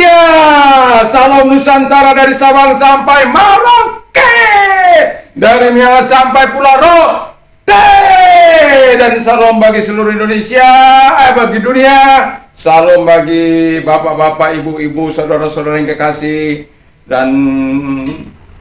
Indonesia. Salam Nusantara dari Sabang sampai Merauke, dari Miangas sampai Pulau Rote, dan salam bagi seluruh Indonesia, bagi dunia. Salam bagi bapak-bapak, ibu-ibu, saudara-saudara yang kekasih, dan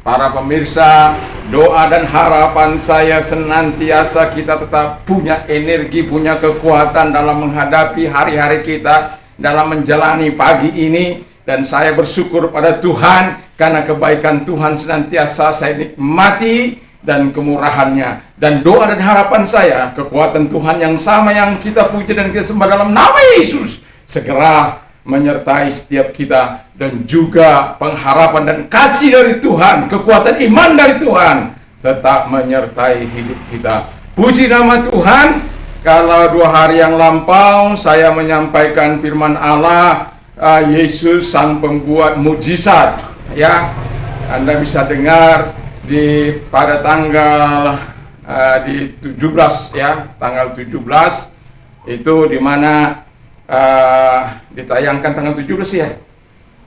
para pemirsa. Doa dan harapan saya senantiasa kita tetap punya energi, punya kekuatan dalam menghadapi hari-hari kita, dalam menjalani pagi ini. Dan saya bersyukur pada Tuhan karena kebaikan Tuhan senantiasa saya nikmati dan kemurahannya. Dan doa dan harapan saya, kekuatan Tuhan yang sama yang kita puji dan kita sembah dalam nama Yesus segera menyertai setiap kita, dan juga pengharapan dan kasih dari Tuhan, kekuatan iman dari Tuhan tetap menyertai hidup kita. Puji nama Tuhan. Kalau 2 hari yang lampau saya menyampaikan firman Allah, Yesus sang pembuat mujizat, ya. Anda bisa dengar pada tanggal di 17, ya, tanggal 17 itu dimana ditayangkan tanggal 17 ya,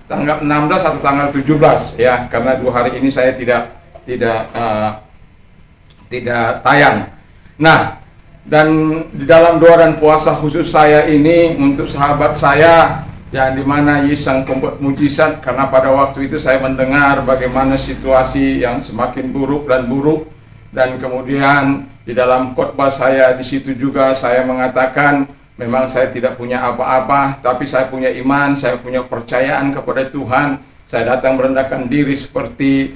tanggal 16 atau tanggal 17 ya, karena 2 hari ini saya tidak tayang. Nah, dan di dalam doa dan puasa khusus saya ini untuk sahabat saya yang dimana Yesus sang pembuat mujizat, karena pada waktu itu saya mendengar bagaimana situasi yang semakin buruk, dan kemudian di dalam khotbah saya di situ juga saya mengatakan, memang saya tidak punya apa-apa, tapi saya punya iman, saya punya percayaan kepada Tuhan. Saya datang merendahkan diri seperti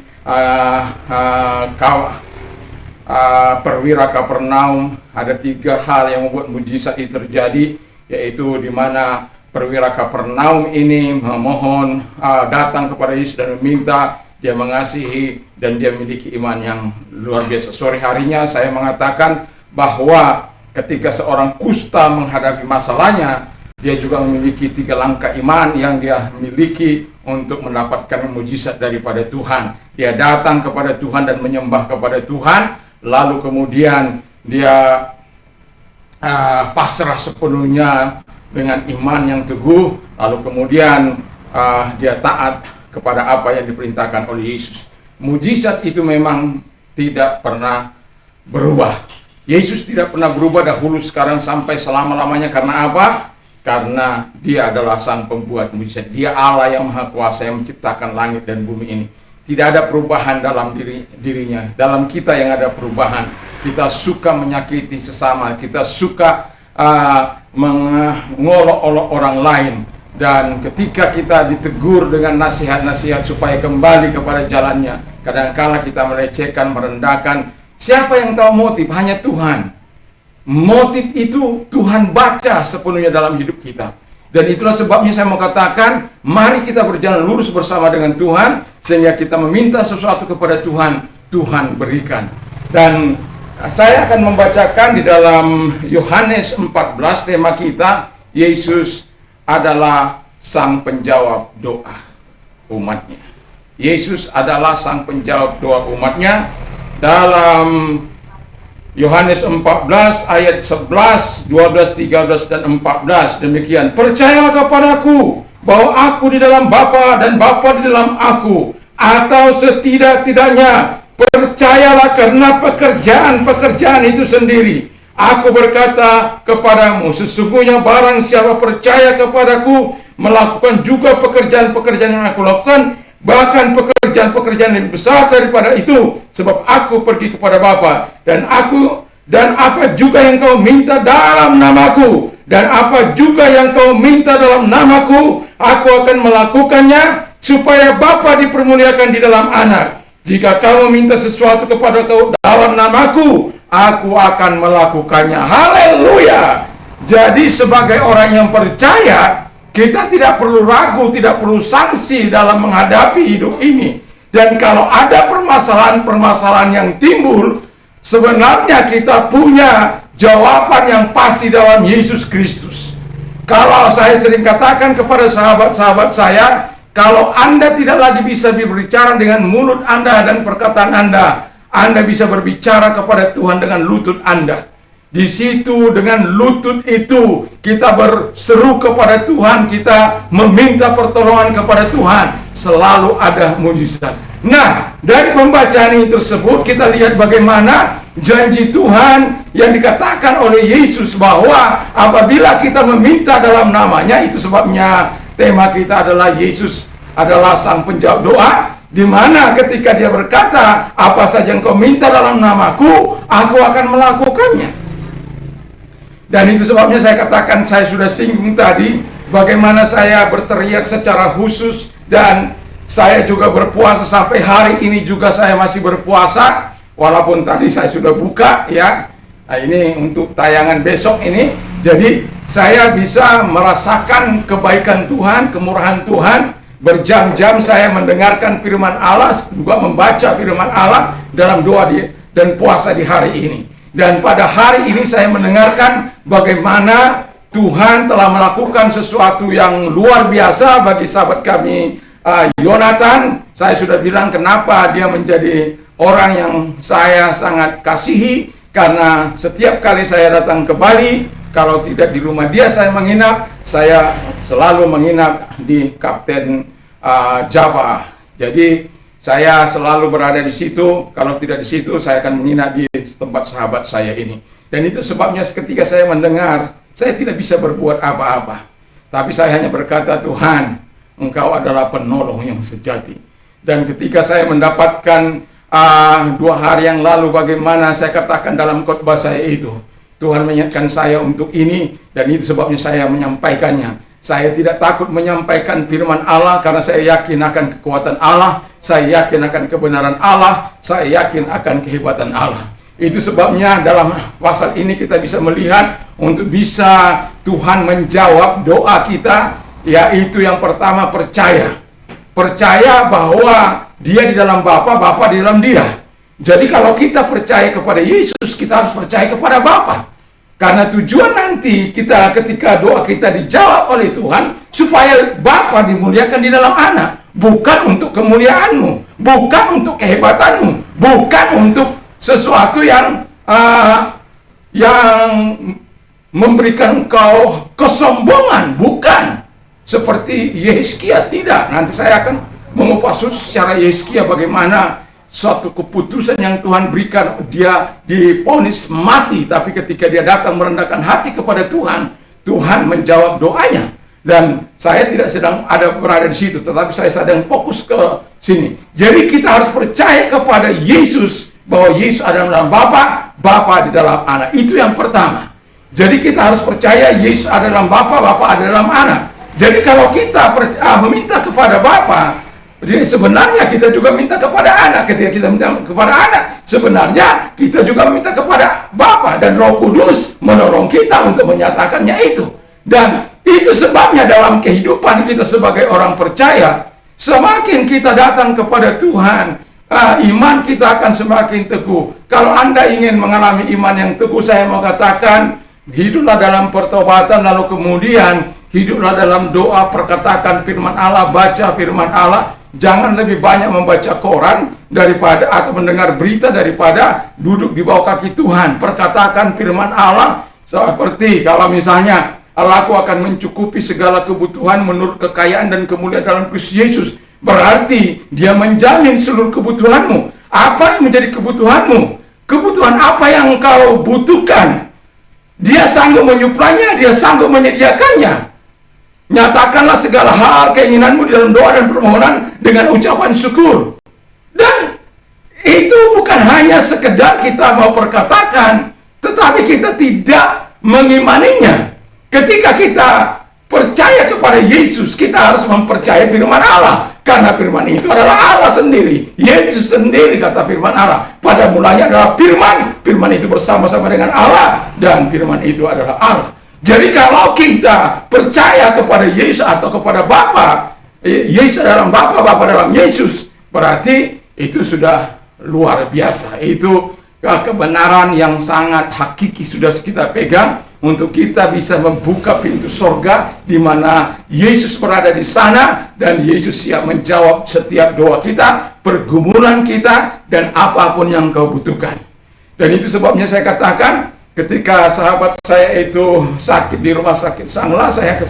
perwira Kapernaum. Ada 3 hal yang membuat mujizat itu terjadi, yaitu di mana perwira Kapernaum ini memohon, datang kepada Yesus dan meminta, dia mengasihi, dan dia memiliki iman yang luar biasa. Sore harinya saya mengatakan bahwa ketika seorang kusta menghadapi masalahnya, dia juga memiliki 3 langkah iman yang dia miliki untuk mendapatkan mujizat daripada Tuhan. Dia datang kepada Tuhan dan menyembah kepada Tuhan, lalu kemudian dia pasrah sepenuhnya dengan iman yang teguh, lalu kemudian dia taat kepada apa yang diperintahkan oleh Yesus. Mujizat itu memang tidak pernah berubah. Yesus tidak pernah berubah dahulu, sekarang, sampai selama-lamanya. Karena apa? Karena dia adalah sang pembuat mujizat. Dia Allah yang maha kuasa yang menciptakan langit dan bumi ini. Tidak ada perubahan dalam dirinya. Dalam kita yang ada perubahan. Kita suka menyakiti sesama, kita suka mengolok-olok orang lain. Dan ketika kita ditegur dengan nasihat-nasihat supaya kembali kepada jalannya, kadang-kala kita melecehkan, merendahkan. Siapa yang tahu motif? Hanya Tuhan. Motif itu Tuhan baca sepenuhnya dalam hidup kita. Dan itulah sebabnya saya mau katakan, mari kita berjalan lurus bersama dengan Tuhan, sehingga kita meminta sesuatu kepada Tuhan, Tuhan berikan. Dan saya akan membacakan di dalam Yohanes 14, tema kita, Yesus adalah sang penjawab doa umatnya. Yesus adalah sang penjawab doa umatnya. Dalam Yohanes 14 ayat 11, 12, 13, dan 14 demikian. Percayalah kepadaku bahwa aku di dalam Bapa dan Bapa di dalam aku, atau setidak-tidaknya percayalah karena pekerjaan-pekerjaan itu sendiri. Aku berkata kepadamu, sesungguhnya barang siapa percaya kepadaku, melakukan juga pekerjaan-pekerjaan yang aku lakukan, bahkan pekerjaan-pekerjaan lebih besar daripada itu, sebab aku pergi kepada Bapa, dan apa juga yang kau minta dalam namaku, dan apa juga yang kau minta dalam namaku, aku akan melakukannya, supaya Bapa dipermuliakan di dalam Anak. Jika kau meminta sesuatu kepada kau dalam namaku, aku akan melakukannya. Haleluya. Jadi sebagai orang yang percaya, kita tidak perlu ragu, tidak perlu sangsi dalam menghadapi hidup ini. Dan kalau ada permasalahan-permasalahan yang timbul, sebenarnya kita punya jawaban yang pasti dalam Yesus Kristus. Kalau saya sering katakan kepada sahabat-sahabat saya, kalau Anda tidak lagi bisa berbicara dengan mulut Anda dan perkataan Anda bisa berbicara kepada Tuhan dengan lutut Anda. Di situ dengan lutut itu kita berseru kepada Tuhan, kita meminta pertolongan kepada Tuhan, selalu ada mujizat. Nah, dari pembacaan ini tersebut kita lihat bagaimana janji Tuhan yang dikatakan oleh Yesus bahwa apabila kita meminta dalam namanya, itu sebabnya tema kita adalah Yesus adalah sang penjawab doa, di mana ketika dia berkata, apa saja yang kau minta dalam namaku, aku akan melakukannya. Dan itu sebabnya saya katakan, saya sudah singgung tadi, bagaimana saya berteriak secara khusus, dan saya juga berpuasa sampai hari ini juga saya masih berpuasa, walaupun tadi saya sudah buka ya. Nah, ini untuk tayangan besok ini. Jadi saya bisa merasakan kebaikan Tuhan, kemurahan Tuhan. Berjam-jam saya mendengarkan firman Allah, juga membaca firman Allah dalam doa dan puasa di hari ini. Dan pada hari ini saya mendengarkan bagaimana Tuhan telah melakukan sesuatu yang luar biasa bagi sahabat kami Yonatan. Saya sudah bilang kenapa dia menjadi orang yang saya sangat kasihi, karena setiap kali saya datang ke Bali, kalau tidak di rumah dia saya menginap, saya selalu menginap di Kapten Java. Jadi saya selalu berada di situ. Kalau tidak di situ, saya akan menginap di tempat sahabat saya ini. Dan itu sebabnya ketika saya mendengar, saya tidak bisa berbuat apa-apa. Tapi saya hanya berkata, Tuhan, Engkau adalah penolong yang sejati. Dan ketika saya mendapatkan 2 hari yang lalu, bagaimana saya katakan dalam khotbah saya itu, Tuhan mengingatkan saya untuk ini, dan itu sebabnya saya menyampaikannya. Saya tidak takut menyampaikan firman Allah karena saya yakin akan kekuatan Allah, saya yakin akan kebenaran Allah, saya yakin akan kehebatan Allah. Itu sebabnya dalam pasal ini kita bisa melihat untuk bisa Tuhan menjawab doa kita, yaitu yang pertama percaya. Percaya bahwa dia di dalam Bapa, Bapa di dalam dia. Jadi kalau kita percaya kepada Yesus, kita harus percaya kepada Bapa. Karena tujuan nanti kita ketika doa kita dijawab oleh Tuhan, supaya Bapa dimuliakan di dalam Anak. Bukan untuk kemuliaanmu, bukan untuk kehebatanmu, bukan untuk sesuatu yang memberikan kau kesombongan, bukan. Seperti Yehezkia, tidak. Nanti saya akan mengupas secara Yehezkia bagaimana suatu keputusan yang Tuhan berikan, dia divonis mati, tapi ketika dia datang merendahkan hati kepada Tuhan, Tuhan menjawab doanya. Dan saya tidak sedang berada di situ, tetapi saya sedang fokus ke sini. Jadi kita harus percaya kepada Yesus, bahwa Yesus ada dalam Bapa, Bapa di dalam Anak. Itu yang pertama. Jadi kita harus percaya Yesus ada dalam Bapa, Bapa ada dalam Anak. Jadi kalau kita meminta kepada Bapa, jadi sebenarnya kita juga minta kepada Anak. Ketika kita minta kepada Anak, sebenarnya kita juga minta kepada Bapa, dan Roh Kudus menolong kita untuk menyatakannya itu. Dan itu sebabnya dalam kehidupan kita sebagai orang percaya, semakin kita datang kepada Tuhan, iman kita akan semakin teguh. Kalau Anda ingin mengalami iman yang teguh, saya mau katakan, hiduplah dalam pertobatan, lalu kemudian hiduplah dalam doa, perkatakan firman Allah, baca firman Allah. Jangan lebih banyak membaca koran daripada atau mendengar berita daripada duduk di bawah kaki Tuhan. Perkatakan firman Allah, seperti kalau misalnya Allahku akan mencukupi segala kebutuhan menurut kekayaan dan kemuliaan dalam Kristus Yesus. Berarti dia menjamin seluruh kebutuhanmu. Apa yang menjadi kebutuhanmu? Kebutuhan apa yang engkau butuhkan? Dia sanggup menyuplainya, dia sanggup menyediakannya. Nyatakanlah segala hal keinginanmu di dalam doa dan permohonan dengan ucapan syukur. Dan itu bukan hanya sekedar kita mau perkatakan, tetapi kita tidak mengimaninya. Ketika kita percaya kepada Yesus, kita harus mempercayai firman Allah. Karena firman itu adalah Allah sendiri. Yesus sendiri, kata firman Allah. Pada mulanya adalah firman. Firman itu bersama-sama dengan Allah. Dan firman itu adalah Allah. Jadi kalau kita percaya kepada Yesus atau kepada Bapa, Yesus dalam Bapa, Bapa dalam Yesus, berarti itu sudah luar biasa. Itu kebenaran yang sangat hakiki sudah kita pegang untuk kita bisa membuka pintu sorga, di mana Yesus berada di sana dan Yesus siap menjawab setiap doa kita, pergumulan kita, dan apapun yang kau butuhkan. Dan itu sebabnya saya katakan, ketika sahabat saya itu sakit di rumah sakit Sangla, saya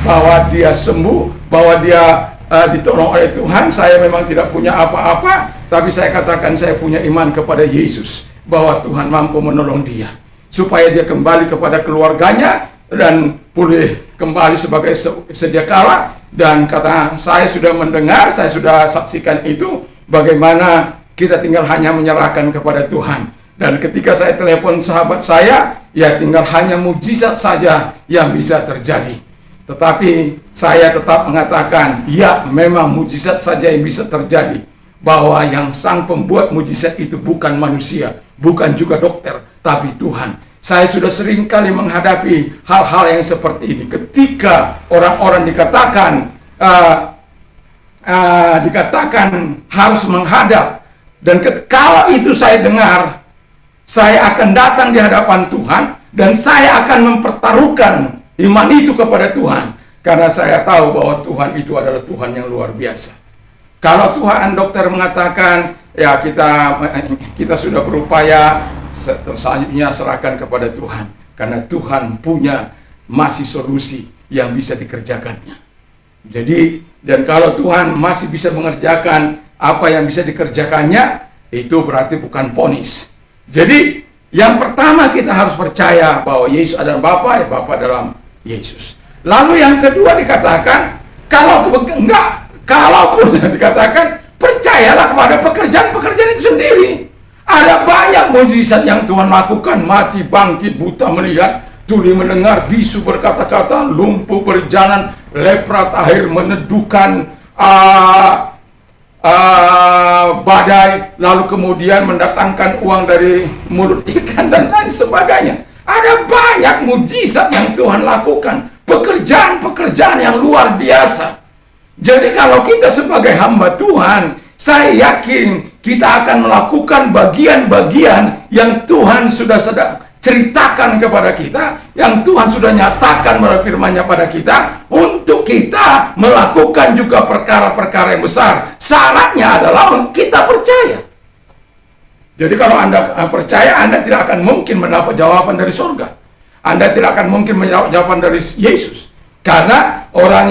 bahwa dia sembuh, bahwa dia ditolong oleh Tuhan. Saya memang tidak punya apa-apa, tapi saya katakan saya punya iman kepada Yesus, bahwa Tuhan mampu menolong dia, supaya dia kembali kepada keluarganya dan pulih kembali sebagai sedia kala. Dan kata saya sudah mendengar, saya sudah saksikan itu, bagaimana kita tinggal hanya menyerahkan kepada Tuhan. Dan ketika saya telepon sahabat saya, ya tinggal hanya mujizat saja yang bisa terjadi. Tetapi saya tetap mengatakan, ya memang mujizat saja yang bisa terjadi, bahwa yang sang pembuat mujizat itu bukan manusia, bukan juga dokter, tapi Tuhan. Saya sudah sering kali menghadapi hal-hal yang seperti ini. Ketika orang-orang dikatakan harus menghadap, dan kalau itu saya dengar, saya akan datang di hadapan Tuhan, dan saya akan mempertaruhkan iman itu kepada Tuhan, karena saya tahu bahwa Tuhan itu adalah Tuhan yang luar biasa. Kalau Tuhan dokter mengatakan, ya kita sudah berupaya, selanjutnya serahkan kepada Tuhan, karena Tuhan punya masih solusi yang bisa dikerjakannya. Jadi, dan kalau Tuhan masih bisa mengerjakan apa yang bisa dikerjakannya, itu berarti bukan vonis. Jadi, yang pertama kita harus percaya bahwa Yesus adalah Bapa, ya Bapa dalam Yesus. Lalu yang kedua dikatakan, kalaupun dikatakan, percayalah kepada pekerjaan-pekerjaan itu sendiri. Ada banyak mujizat yang Tuhan lakukan, mati bangkit, buta melihat, tuli mendengar, bisu berkata-kata, lumpuh berjalan, lepra tahir meneduhkan badai, lalu kemudian mendatangkan uang dari mulut ikan dan lain sebagainya. Ada banyak mujizat yang Tuhan lakukan, pekerjaan-pekerjaan yang luar biasa. Jadi kalau kita sebagai hamba Tuhan, saya yakin kita akan melakukan bagian-bagian yang Tuhan sudah ceritakan kepada kita, yang Tuhan sudah nyatakan melalui firman-Nya pada kita, untuk kita melakukan juga perkara-perkara yang besar. Syaratnya adalah kita percaya. Jadi kalau Anda percaya, Anda tidak akan mungkin mendapat jawaban dari surga. Anda tidak akan mungkin mendapat jawaban dari Yesus. Karena orang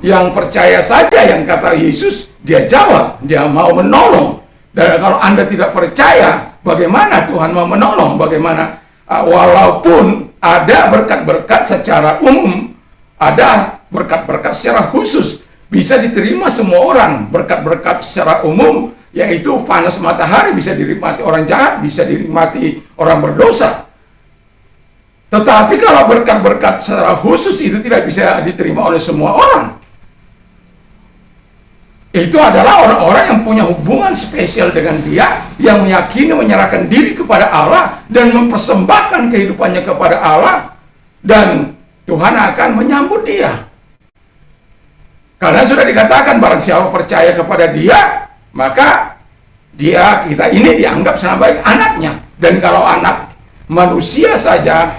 yang percaya saja yang kata Yesus, dia jawab, dia mau menolong. Dan kalau Anda tidak percaya, bagaimana Tuhan mau menolong? Bagaimana walaupun ada berkat-berkat secara umum, ada berkat-berkat secara khusus, bisa diterima semua orang. Berkat-berkat secara umum, yaitu panas matahari, bisa dinikmati orang jahat, bisa dinikmati orang berdosa. Tetapi kalau berkat-berkat secara khusus itu tidak bisa diterima oleh semua orang. Itu adalah orang-orang yang punya hubungan spesial dengan Dia, yang meyakini menyerahkan diri kepada Allah dan mempersembahkan kehidupannya kepada Allah, dan Tuhan akan menyambut dia. Karena sudah dikatakan, barang siapa percaya kepada Dia, maka kita ini dianggap sebagai anaknya. Dan kalau anak manusia saja,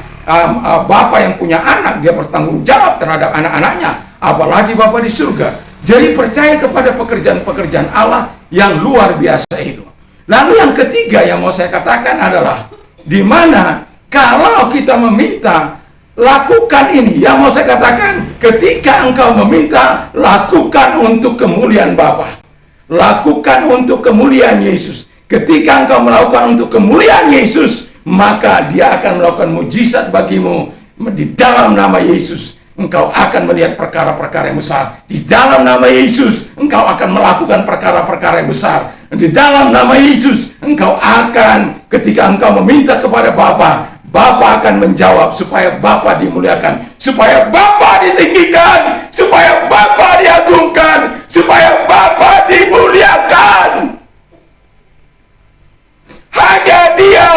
Bapa yang punya anak, dia bertanggung jawab terhadap anak-anaknya, apalagi Bapa di surga. Jadi percaya kepada pekerjaan-pekerjaan Allah yang luar biasa itu. Lalu yang ketiga yang mau saya katakan adalah, di mana kalau kita meminta, lakukan ini. Yang mau saya katakan, ketika engkau meminta, lakukan untuk kemuliaan Bapa. Lakukan untuk kemuliaan Yesus. Ketika engkau melakukan untuk kemuliaan Yesus, maka Dia akan melakukan mujizat bagimu. Di dalam nama Yesus, engkau akan melihat perkara-perkara yang besar. Di dalam nama Yesus, engkau akan melakukan perkara-perkara yang besar. Di dalam nama Yesus, engkau akan, ketika engkau meminta kepada Bapa, Bapa akan menjawab, supaya Bapa dimuliakan, supaya Bapa ditinggikan, supaya Bapa diagungkan, supaya Bapa dimuliakan. Hanya dia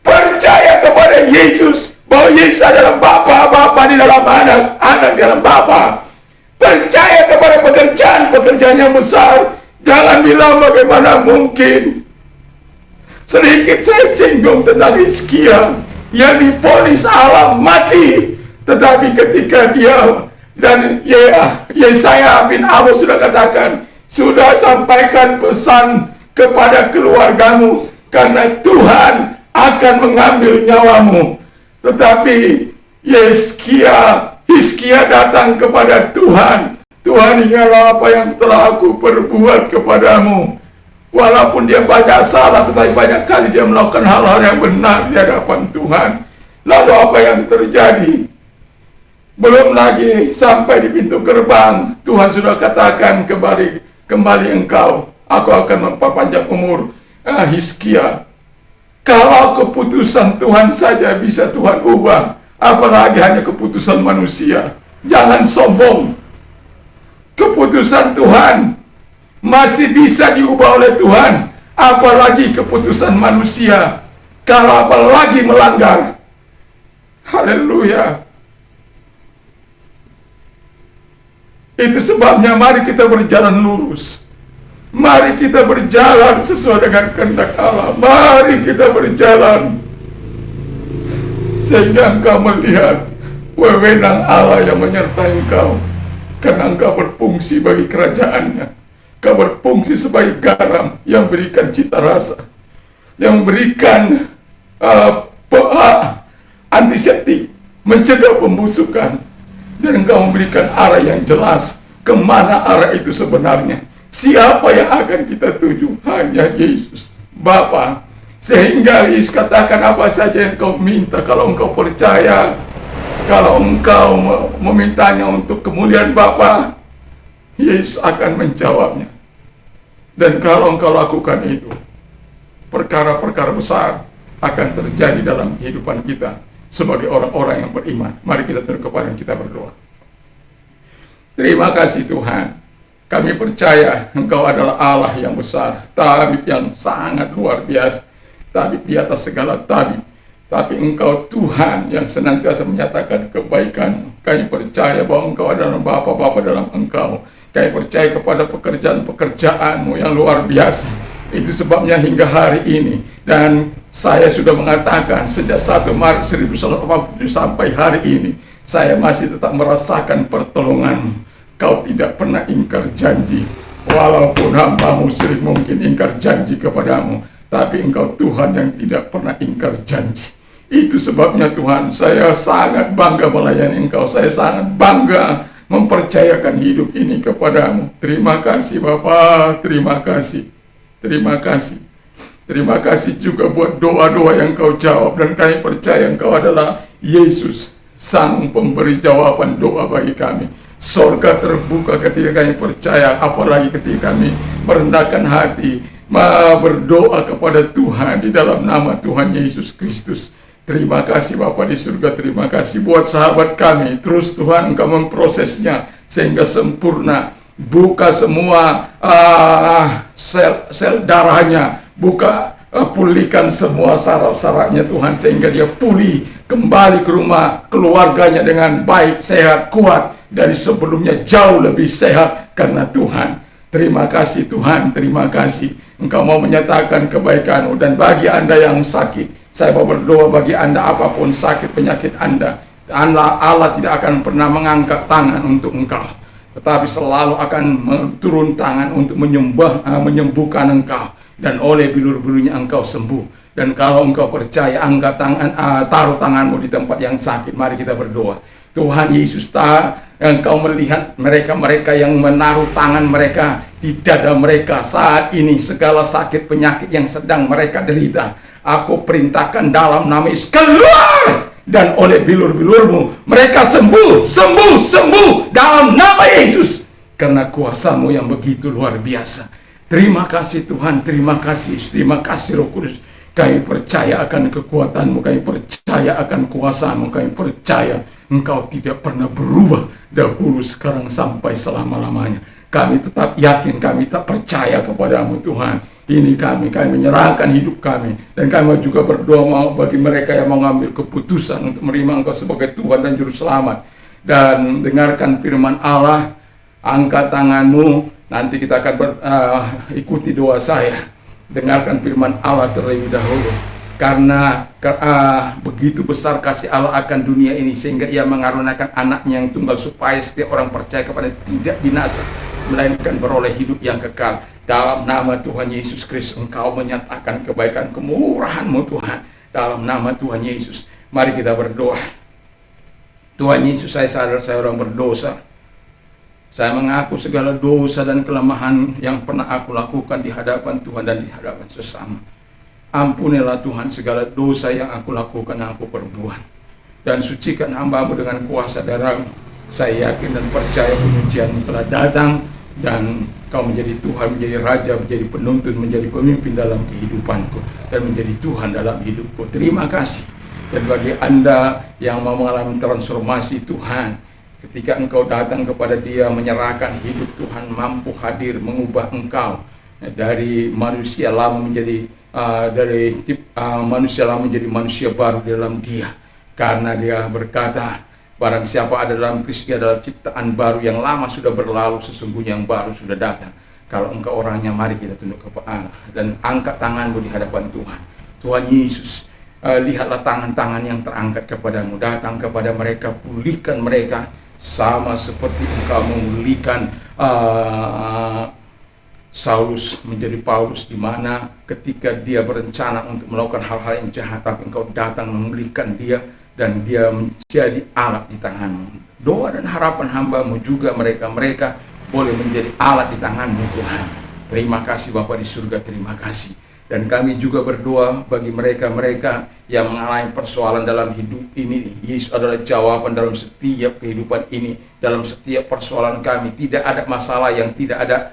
percaya kepada Yesus, bahwa Yesus adalah Bapa, Bapa di dalam anak, anak di dalam Bapa. Percaya kepada pekerjaan yang besar. Jangan bilang bagaimana mungkin. Sedikit saya singgung tentang Hizkia yang divonis Allah mati, tetapi ketika dia dan Yesaya bin Amos sudah katakan, sudah sampaikan pesan kepada keluargamu, karena Tuhan akan mengambil nyawamu. Tetapi Hizkia datang kepada Tuhan. Tuhan, ingatlah apa yang telah aku perbuat kepadamu. Walaupun dia banyak salah, tetapi banyak kali dia melakukan hal-hal yang benar di hadapan Tuhan. Lalu apa yang terjadi? Belum lagi sampai di pintu gerbang, Tuhan sudah katakan, kembali engkau, aku akan memperpanjang umur. Hizkia, kalau keputusan Tuhan saja bisa Tuhan ubah, apalagi hanya keputusan manusia. Jangan sombong. Keputusan Tuhan masih bisa diubah oleh Tuhan, apalagi keputusan manusia. Kalau apalagi melanggar. Haleluya. Itu sebabnya mari kita berjalan lurus. Mari kita berjalan sesuai dengan kehendak Allah. Mari kita berjalan sehingga engkau melihat wewenang Allah yang menyertai engkau. Karena engkau berfungsi bagi kerajaannya. Engkau berfungsi sebagai garam yang berikan cita rasa, yang memberikan antiseptik, mencegah pembusukan. Dan engkau memberikan arah yang jelas kemana arah itu sebenarnya. Siapa yang akan kita tuju? Hanya Yesus Bapa. Sehingga Yesus katakan apa saja yang kau minta, kalau engkau percaya, kalau engkau memintanya untuk kemuliaan Bapa, Yesus akan menjawabnya. Dan kalau engkau lakukan itu, perkara-perkara besar akan terjadi dalam kehidupan kita sebagai orang-orang yang beriman. Mari kita tunduk kepada dan kita berdoa. Terima kasih Tuhan. Kami percaya Engkau adalah Allah yang besar, tabib yang sangat luar biasa, tabib di atas segala tabib. Tapi Engkau Tuhan yang senantiasa menyatakan kebaikan. Kami percaya bahwa Engkau adalah Bapa-Bapa dalam Engkau. Kami percaya kepada pekerjaan-pekerjaan-Mu yang luar biasa. Itu sebabnya hingga hari ini, dan saya sudah mengatakan sejak 1 Maret 1987 sampai hari ini, saya masih tetap merasakan pertolongan-Mu. Kau tidak pernah ingkar janji, walaupun hamba-Mu sering mungkin ingkar janji kepadamu, tapi Engkau Tuhan yang tidak pernah ingkar janji. Itu sebabnya Tuhan, saya sangat bangga melayani Engkau. Saya sangat bangga mempercayakan hidup ini kepadamu. Terima kasih Bapa, terima kasih. Terima kasih. Terima kasih juga buat doa-doa yang Kau jawab. Dan kami percaya Engkau adalah Yesus, Sang pemberi jawaban doa bagi kami. Sorga terbuka ketika kami percaya, apalagi ketika kami merendahkan hati, berdoa kepada Tuhan di dalam nama Tuhan Yesus Kristus. Terima kasih Bapa di surga, terima kasih buat sahabat kami. Terus Tuhan Engkau memprosesnya sehingga sempurna. Buka semua sel darahnya, pulihkan semua saraf-sarafnya Tuhan, sehingga dia pulih kembali ke rumah keluarganya dengan baik, sehat, kuat, dari sebelumnya jauh lebih sehat karena Tuhan. Terima kasih Tuhan, terima kasih Engkau mau menyatakan kebaikan-Mu. Dan bagi Anda yang sakit, saya mau berdoa bagi Anda apapun sakit penyakit Anda, Allah tidak akan pernah mengangkat tangan untuk engkau, tetapi selalu akan turun tangan untuk menyembuhkan engkau, dan oleh bilur-bilunya engkau sembuh. Dan kalau engkau percaya, angkat tangan, taruh tanganmu di tempat yang sakit. Mari kita berdoa. Tuhan Yesus, Engkau melihat mereka-mereka yang menaruh tangan mereka di dada mereka saat ini, segala sakit penyakit yang sedang mereka derita. Aku perintahkan dalam nama Yesus, keluar! Dan oleh bilur-bilur-Mu mereka sembuh, sembuh, sembuh dalam nama Yesus, karena kuasa-Mu yang begitu luar biasa. Terima kasih Tuhan, terima kasih Roh Kudus. Kami percaya akan kekuatan-Mu, kami percaya akan kuasa-Mu, kami percaya Engkau tidak pernah berubah dahulu, sekarang, sampai selama-lamanya. Kami tetap yakin, kami tak percaya kepadamu Tuhan. Ini kami menyerahkan hidup kami. Dan kami juga berdoa bagi mereka yang mengambil keputusan untuk menerima Engkau sebagai Tuhan dan Juru Selamat. Dan dengarkan firman Allah, angkat tanganmu, nanti kita akan ikuti doa saya. Dengarkan firman Allah terlebih dahulu. Karena begitu besar kasih Allah akan dunia ini, sehingga Ia mengaruniakan anaknya yang tunggal, supaya setiap orang percaya kepada tidak binasa, melainkan beroleh hidup yang kekal. Dalam nama Tuhan Yesus Kristus, Engkau menyatakan kebaikan, kemurahan-Mu Tuhan. dalam nama Tuhan Yesus. Mari kita berdoa. Tuhan Yesus, saya sadar saya orang berdosa. Saya mengaku segala dosa dan kelemahan yang pernah aku lakukan di hadapan Tuhan dan di hadapan sesama. Ampunilah Tuhan segala dosa yang aku lakukan, yang aku perbuat. Dan sucikan hamba-Mu dengan kuasa darah-Mu. Saya yakin dan percaya penyucian-Mu telah datang, dan Kau menjadi Tuhan, menjadi Raja, menjadi penuntun, menjadi pemimpin dalam kehidupanku, dan menjadi Tuhan dalam hidupku. Terima kasih. Dan bagi Anda yang mau mengalami transformasi Tuhan, ketika engkau datang kepada Dia, menyerahkan hidup, Tuhan mampu hadir mengubah engkau dari manusia lama menjadi manusia lama menjadi manusia baru dalam Dia. Karena Dia berkata, barang siapa ada dalam Kristus, dia adalah ciptaan baru, yang lama sudah berlalu, sesungguhnya yang baru sudah datang. Kalau engkau orangnya, mari kita tunduk kepada Allah dan angkat tanganmu di hadapan Tuhan. Tuhan Yesus, lihatlah tangan-tangan yang terangkat kepadamu, datang kepada mereka, pulihkan mereka, sama seperti engkau memulihkan Saulus menjadi Paulus, di mana ketika dia berencana untuk melakukan hal-hal yang jahat, tapi engkau datang memulihkan dia, dan dia menjadi alat di tanganmu. Doa dan harapan hamba-Mu juga mereka boleh menjadi alat di tangan-Mu, Tuhan. Terima kasih Bapa di surga, terima kasih. Dan kami juga berdoa bagi mereka yang mengalami persoalan dalam hidup ini. Yesus adalah jawaban dalam setiap kehidupan ini, dalam setiap persoalan kami. Tidak ada masalah yang tidak ada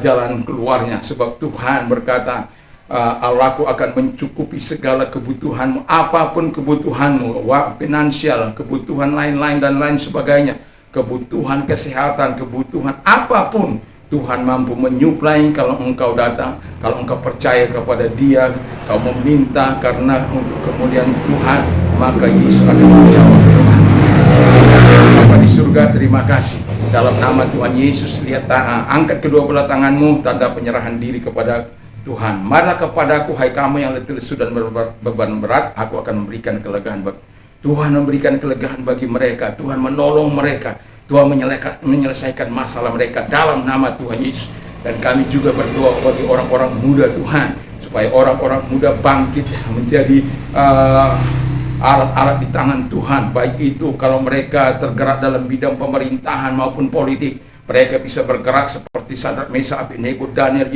jalan keluarnya, sebab Tuhan berkata, Allahku akan mencukupi segala kebutuhanmu, apapun kebutuhanmu, finansial, kebutuhan lain-lain dan lain sebagainya, kebutuhan kesehatan, kebutuhan apapun, Tuhan mampu menyuplai kalau engkau datang, kalau engkau percaya kepada Dia, kau meminta karena untuk kemudian Tuhan, maka Yesus akan menjawab. Bapa di surga, terima kasih. Dalam nama Tuhan Yesus, lihat angkat kedua belah tanganmu, tanda penyerahan diri kepada Tuhan. Marilah kepadaku, hai kamu yang letih lesu dan beban berat, aku akan memberikan kelegaan. Tuhan memberikan kelegaan bagi mereka. Tuhan menolong mereka. Tuhan menyelesaikan masalah mereka dalam nama Tuhan Yesus. Dan kami juga berdoa bagi orang-orang muda Tuhan, supaya orang-orang muda bangkit menjadi alat-alat di tangan Tuhan. Baik itu kalau mereka tergerak dalam bidang pemerintahan maupun politik, mereka bisa bergerak seperti Sadrak, Mesak, Abednego, Daniel,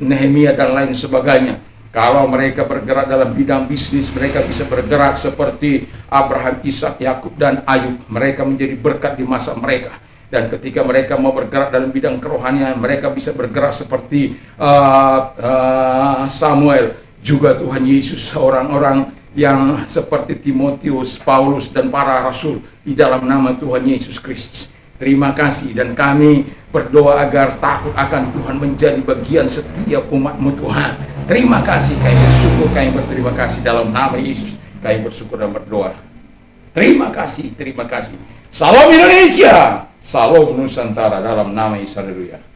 Nehemia dan lain sebagainya. Kalau mereka bergerak dalam bidang bisnis, mereka bisa bergerak seperti Abraham, Ishak, Yakub, dan Ayub. Mereka menjadi berkat di masa mereka. Dan ketika mereka mau bergerak dalam bidang kerohanian, mereka bisa bergerak seperti Samuel. Juga Tuhan Yesus, orang-orang yang seperti Timotius, Paulus, dan para rasul di dalam nama Tuhan Yesus Kristus. Terima kasih, dan kami berdoa agar takut akan Tuhan menjadi bagian setiap umat-Mu Tuhan. Terima kasih, kami bersyukur, kami berterima kasih dalam nama Yesus. Kami bersyukur dan berdoa. Terima kasih, terima kasih. Salam Indonesia, salam Nusantara dalam nama Yesus. Haleluya.